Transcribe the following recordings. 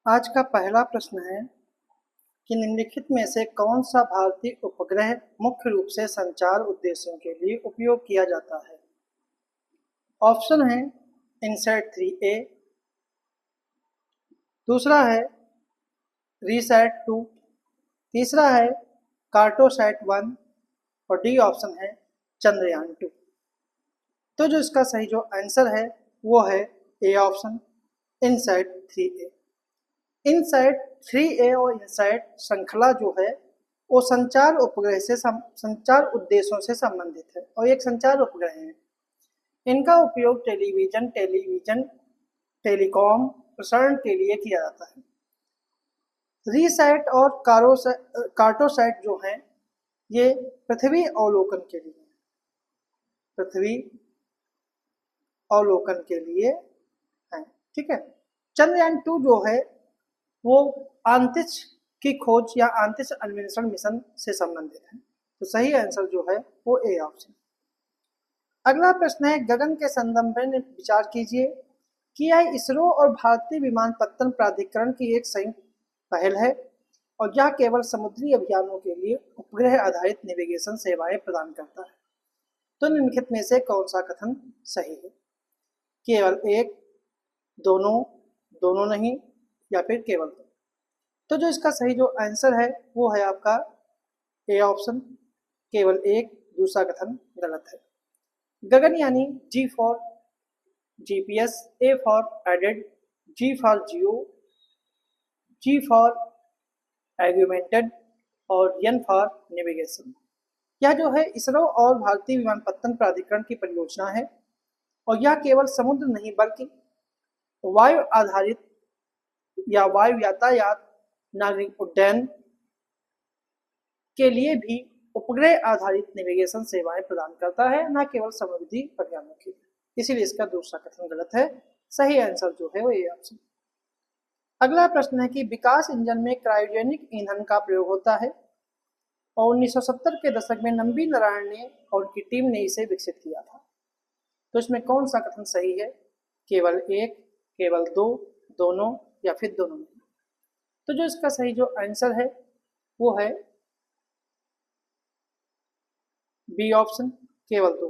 आज का पहला प्रश्न है कि निम्नलिखित में से कौन सा भारतीय उपग्रह मुख्य रूप से संचार उद्देश्यों के लिए उपयोग किया जाता है। ऑप्शन है इनसैट 3A, दूसरा है रीसैट 2, तीसरा है कार्टोसैट 1 और डी ऑप्शन है चंद्रयान 2। तो जो इसका सही जो आंसर है वो है A option INSAT 3A। INSAT 3A और इनसैट श्रृंखला जो है वो संचार उपग्रह से संचार उद्देश्यों से संबंधित है और एक संचार उपग्रह है। इनका उपयोग टेलीविजन टेलीकॉम प्रसारण के लिए किया जाता है। रीसैट और कार्टोसैट जो हैं ये पृथ्वी अवलोकन के लिए हैं। ठीक है। चंद्रयान 2 जो है वो अंतरिक्ष की खोज या अंतरिक्ष अन्वेषण मिशन से संबंधित है। तो सही आंसर जो है वो ए ऑप्शन। अगला प्रश्न है गगन के संदर्भ में विचार कीजिए कि यह इसरो और भारतीय विमानपत्तन प्राधिकरण की एक संयुक्त पहल है और यह केवल समुद्री अभियानों के लिए उपग्रह आधारित नेविगेशन सेवाएं प्रदान करता है। तो निम्नलिखित में से कौन सा कथन सही है? केवल एक, दोनों, दोनों नहीं या फिर केवल दो। तो जो इसका सही जो आंसर है वो है आपका ए ऑप्शन केवल एक। दूसरा कथन गलत है। गगन यानी G for GPS, A for aided, G for geo, G for augmented और एन फॉर नेविगेशन। यह जो है इसरो और भारतीय विमानपत्तन प्राधिकरण की परियोजना है और यह केवल समुद्र नहीं बल्कि वायु आधारित या वायु यातायात, नागरिक उड्डयन के लिए भी उपग्रह आधारित नेविगेशन सेवाएं प्रदान करता है, न केवल समुद्री अभियानों के लिए। इसीलिए इसका दूसरा कथन गलत है। सही आंसर जो है वो ये ऑप्शन। अगला प्रश्न है कि विकास इंजन में क्रायोजेनिक ईंधन का प्रयोग होता है और 1970 के दशक में नंबी नारायण ने और उनकी टीम ने इसे विकसित किया था। तो इसमें कौन सा कथन सही है? केवल एक, केवल दो, दोनों या फिर दोनों नहीं। तो जो इसका सही जो आंसर है वो है बी ऑप्शन केवल दो।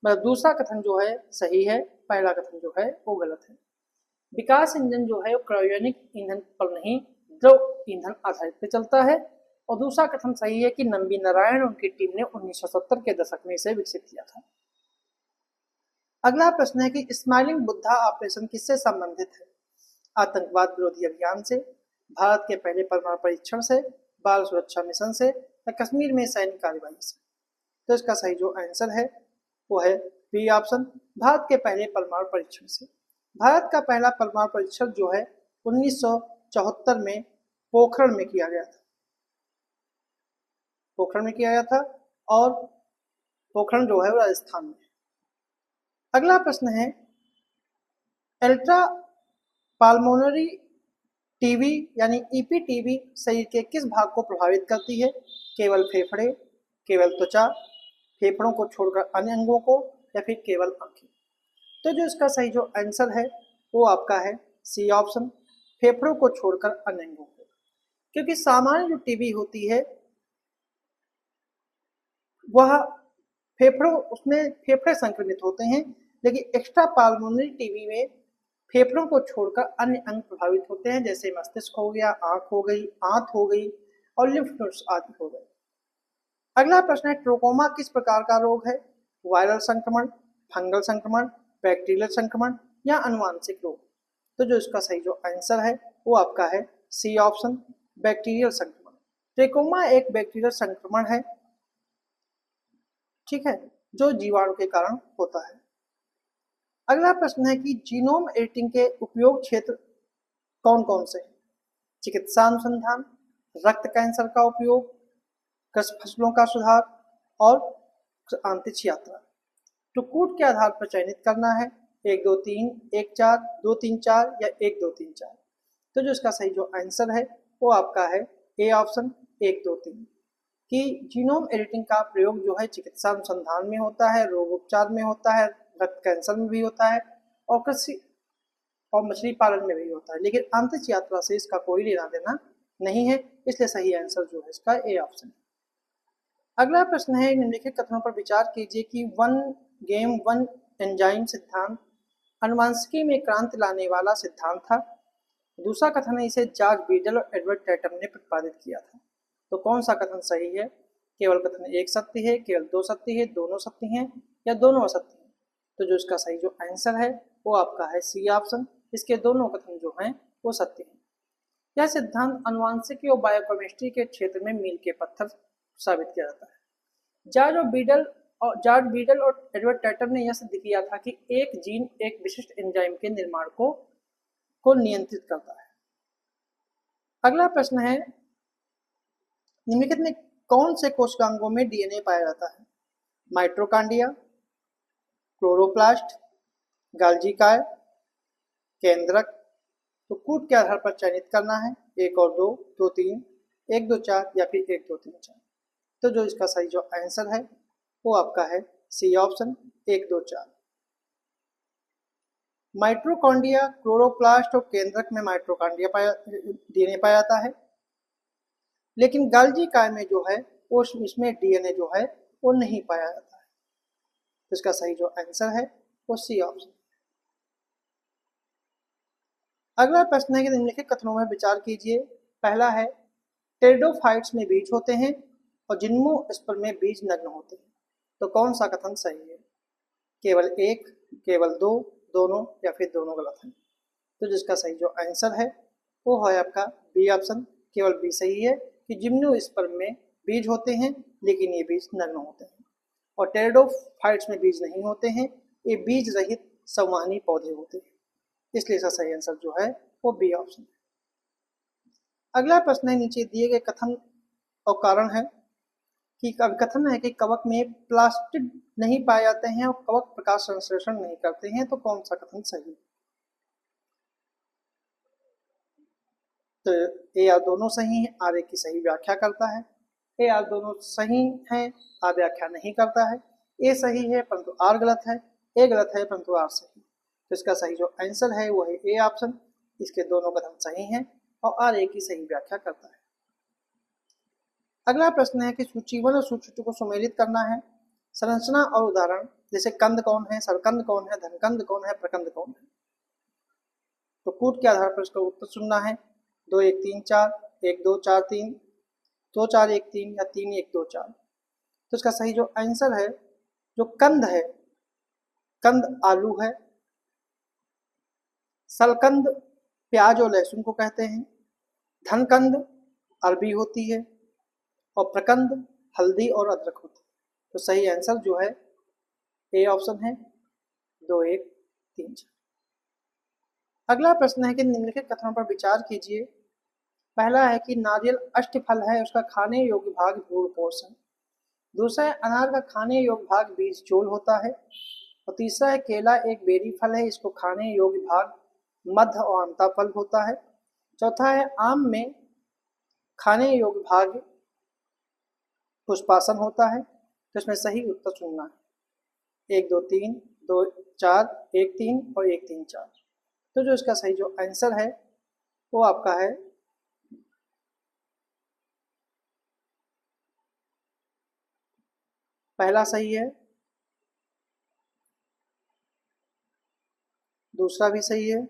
मतलब दूसरा कथन जो है सही है, पहला कथन जो है वो गलत है। विकास इंजन जो है वो क्रायोजेनिक ईंधन पर नहीं द्रव ईंधन आधारित पे चलता है और दूसरा कथन सही है कि नंबी नारायण उनकी टीम ने 1970 के दशक में इसे विकसित किया था। अगला प्रश्न है कि स्माइलिंग बुद्धा ऑपरेशन किससे संबंधित है? आतंकवाद विरोधी अभियान से, भारत के पहले परमाणु परीक्षण से, बाल सुरक्षा मिशन से या कश्मीर में सैन्य कार्यवाही से। तो इसका सही जो आंसर है वो है बी ऑप्शन भारत के पहले परमाणु परीक्षण से। भारत का पहला परमाणु परीक्षण जो है 1974 में पोखरण में किया गया था और पोखरण जो है वो राजस्थान में। अगला प्रश्न है अल्ट्रा पाल्मोनरी टीबी यानी ईपीटीबी शरीर के किस भाग को प्रभावित करती है? केवल फेफड़े, केवल त्वचा, फेफड़ों को छोड़कर अन्य अंगों को या फिर केवल आंखें। तो जो इसका सही जो आंसर है वो आपका है सी ऑप्शन फेफड़ों को छोड़कर अन्य अंगों को। क्योंकि सामान्य जो टीबी होती है वह उसमें फेफड़े संक्रमित होते हैं, लेकिन एक्स्ट्रा पाल्मोनरी टीबी में फेफड़ों को छोड़कर अन्य अंग प्रभावित होते हैं, जैसे मस्तिष्क हो गया, आंख हो गई और लिम्फ नोड्स आदि हो गए। अगला प्रश्न है ट्रोकोमा किस प्रकार का रोग है? वायरल संक्रमण, फंगल संक्रमण, बैक्टीरियल संक्रमण या अनुवांशिक रोग। तो जो इसका सही जो आंसर है वो आपका है सी ऑप्शन बैक्टीरियल संक्रमण। ट्रोकोमा एक बैक्टीरियल संक्रमण है, ठीक है, जो जीवाणु के कारण होता है। अगला प्रश्न है कि जीनोम एडिटिंग के उपयोग क्षेत्र कौन कौन से हैं? चिकित्सा अनुसंधान, रक्त कैंसर का उपयोग, कृषि फसलों का सुधार और अंतरिक्ष यात्रा। तो कूट के आधार पर चयनित करना है 1 2 3 1 4 2 3 4 या 1 2 3 4। तो जो इसका सही जो आंसर है वो आपका है ए ऑप्शन 1 2 3 कि जीनोम एडिटिंग का प्रयोग जो है चिकित्सा अनुसंधान में होता है, रोग उपचार में होता है, रक्त कैंसर में भी होता है और कृषि और मछली पालन में भी होता है, लेकिन अंतरिक्ष यात्रा से इसका कोई लेना देना नहीं है, इसलिए सही आंसर जो है इसका ए ऑप्शन है। अगला प्रश्न है, निम्नलिखित कथनों पर विचार कीजिए कि वन गेम वन एंजाइम सिद्धांत अनुवांशिकी में क्रांति लाने वाला सिद्धांत था। दूसरा कथन है, इसे जॉर्ज बीडल और एडवर्ड टैटम ने प्रतिपादित किया था। तो कौन सा कथन सही है? केवल कथन एक सत्य है, केवल दो सत्य है, दोनों सत्य हैं या दोनों असत्य हैं? तो जो इसका सही जो आंसर है वो आपका है सी ऑप्शन, इसके दोनों कथन जो हैं वो सत्य हैं। यह सिद्धांत अनुवांशिकी और बायोकेमिस्ट्री के क्षेत्र में मील के पत्थर साबित किया जाता है। जॉर्ज बीडल और एडवर्ड टैटम ने यह सिद्ध किया था कि एक जीन एक विशिष्ट एंजाइम के निर्माण को नियंत्रित करता है। अगला प्रश्न है, निम्नलिखित में कौन से कोशिकांगों में डीएनए पाया जाता है? माइटोकॉन्ड्रिया, क्लोरोप्लास्ट, गाल्जी काय, केंद्रक। तो कूट के आधार पर चयनित करना है, 1 और 2, 2 3, 1 2 4 या फिर 1 2 3 4। तो जो इसका सही जो आंसर है वो आपका है सी ऑप्शन, 1 2 4। माइटोकॉन्ड्रिया, क्लोरोप्लास्ट और केंद्रक में माइटोकॉन्ड्रिया डीएनए पाया जाता है, लेकिन गाल्जी काय में जो है वो इसमें डीएनए जो है वो नहीं पाया जाता है। तो इसका सही जो आंसर है वो सी ऑप्शन। अगला प्रश्न है कि निम्नलिखित कथनों में विचार कीजिए। पहला है, टेरिडोफाइट्स में बीज होते हैं और जिम्नोस्पर्म में बीज नग्न होते हैं। तो कौन सा कथन सही है? केवल एक, केवल दो, दोनों या फिर दोनों गलत हैं? तो जिसका सही जो आंसर है वो है आपका बी ऑप्शन, केवल बी सही है कि जिम्नोस्पर्म में बीज होते हैं लेकिन ये बीज नग्न होते हैं, और टेरिडोफाइट्स में बीज नहीं होते हैं, ये बीज रहित संवहनी पौधे होते हैं, इसलिए इसका सही आंसर जो है वो बी ऑप्शन है। अगला प्रश्न है, नीचे दिए गए कथन और कारण है कि कथन है कि कवक में प्लास्टिड नहीं पाए जाते हैं और कवक प्रकाश संश्लेषण नहीं करते हैं। तो कौन सा कथन सही है? तो ए आर दोनों सही हैं, आर ए की सही व्याख्या करता है। ए आर दोनों सही हैं, आर व्याख्या नहीं करता है। ए सही है परंतु आर गलत है, ए गलत है परंतु आर सही। तो इसका सही जो आंसर है वो है ए ऑप्शन, इसके दोनों कथन सही हैं और आर ए की सही व्याख्या करता है। अगला प्रश्न है कि सूचीबद्ध और सूचित को सम्मिलित करना है। संरचना और उदाहरण, जैसे कंद कौन है, सरकंद कौन है, धनकंद कौन है, प्रकंद कौन है? तो कूट के आधार पर इसका उत्तर चुनना है, 2 1 3 4, 1 2 4 3, 2 4 1 3 या 3 1 2 4। तो इसका सही जो आंसर है, जो कंद है, कंद आलू है, सलकंद प्याज और लहसुन को कहते हैं, धनकंद अरबी होती है और प्रकंद हल्दी और अदरक होती है। तो सही आंसर जो है ए ऑप्शन है, 2 1 3 4। अगला प्रश्न है कि निम्नलिखित कथनों पर विचार कीजिए। पहला है कि नारियल अष्टफल है, उसका खाने योग्य भाग धूल कोष है। दूसरा है, अनार का खाने योग्य भाग बीज चोल होता है। और तीसरा है, केला एक बेरी फल है, इसको खाने योग्य भाग मध्य और अंतःफल होता है। चौथा है, आम में खाने योग्य भाग पुष्पासन होता है। तो इसमें सही उत्तर चुनना है, 1 2 3, 2 4 1 3 और 1 3 4। तो जो इसका सही जो आंसर है वो आपका है पहला सही है, दूसरा भी सही है,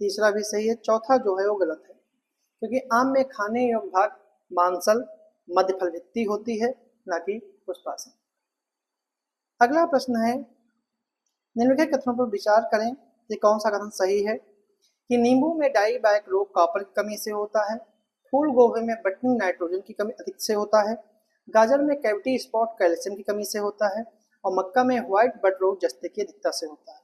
तीसरा भी सही है, चौथा जो है वो गलत है, क्योंकि आम में खाने योग्य भाग मांसल मध्य फल भित्ति होती है, ना कि पुष्पासन। अगला प्रश्न है, निम्नलिखित कथनों पर विचार करें कि कौन सा कथन सही है कि नींबू में डाईबैक रोग कॉपर की कमी से होता है, फूल गोभी में बटनिंग नाइट्रोजन की कमी अधिक से होता है, गाजर में कैविटी स्पॉट कैल्शियम की कमी से होता है, और मक्का में व्हाइट बट रोग जस्ते की अधिकता से होता है।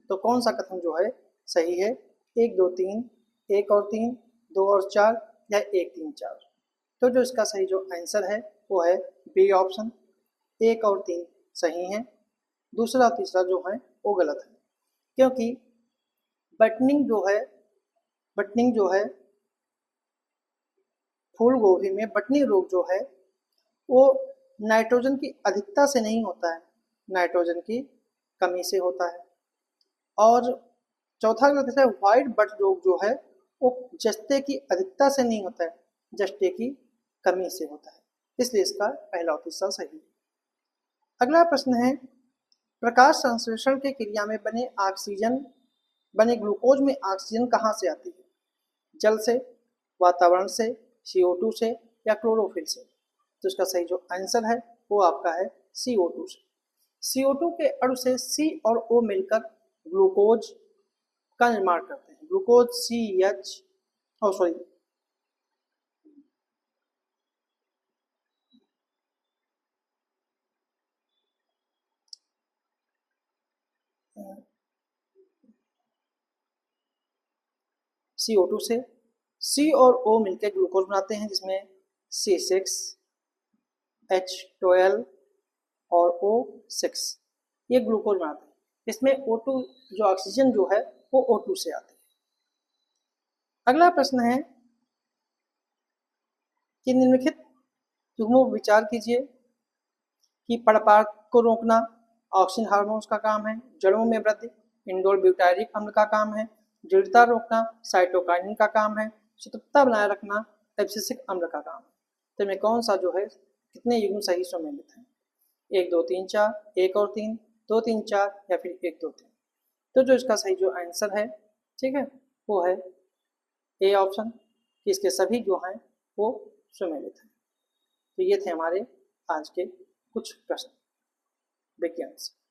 तो कौन सा कथन जो है सही है? 1 2 3, 1 और 3, 2 और 4 या 1 3 4। तो जो इसका सही जो आंसर है वो है बी ऑप्शन, 1 और 3 सही हैं, दूसरा और तीसरा जो है वो गलत है, क्योंकि बटनिंग जो है फूल गोभी में बटनी रोग जो है वो नाइट्रोजन की अधिकता से नहीं होता है, नाइट्रोजन की कमी से होता है। और चौथा जैसे व्हाइट बट रोग जो है वो जस्ते की अधिकता से नहीं होता है, जस्ते की कमी से होता है, इसलिए इसका पहला और तीसरा सही है। अगला प्रश्न है प्रकाश संश्लेषण के क्रिया में बने ग्लूकोज में ऑक्सीजन कहाँ से आती है? जल से, वातावरण से, CO2 से या क्लोरोफिल से? तो इसका सही जो आंसर है वो आपका है CO2 से। CO2 के अणु से C और O मिलकर ग्लूकोज का निर्माण करते हैं। ग्लूकोज CO2 से C और O मिलकर ग्लूकोज बनाते हैं, जिसमें C6, H12 और O6 ये ग्लूकोज बनाते हैं। इसमें O2 जो ऑक्सीजन जो है वो O2 से आती है। अगला प्रश्न है कि निम्नलिखित युग्मों पर विचार कीजिए कि पड़पार को रोकना ऑक्सीजन हार्मोन्स का काम है, जड़ों में वृद्धि इंडोल ब्यूटायरिक अम्ल का काम है, दृढ़ता रोकना साइटोकाइनिन का काम है, सतर्कता बनाए रखना एब्सिसिक अम्ल का काम है। तो इनमें कौन सा जो है कितने युग्म सही सम्मिलित हैं? 1 2 3 4, 1 और 3, 2 3 4 या फिर 1 2 3? तो जो इसका सही जो आंसर है, ठीक है, वो है ए ऑप्शन, कि इसके सभी जो हैं वो सम्मिलित हैं। तो ये थे हमारे आज के कुछ प्रश्न विज्ञान से।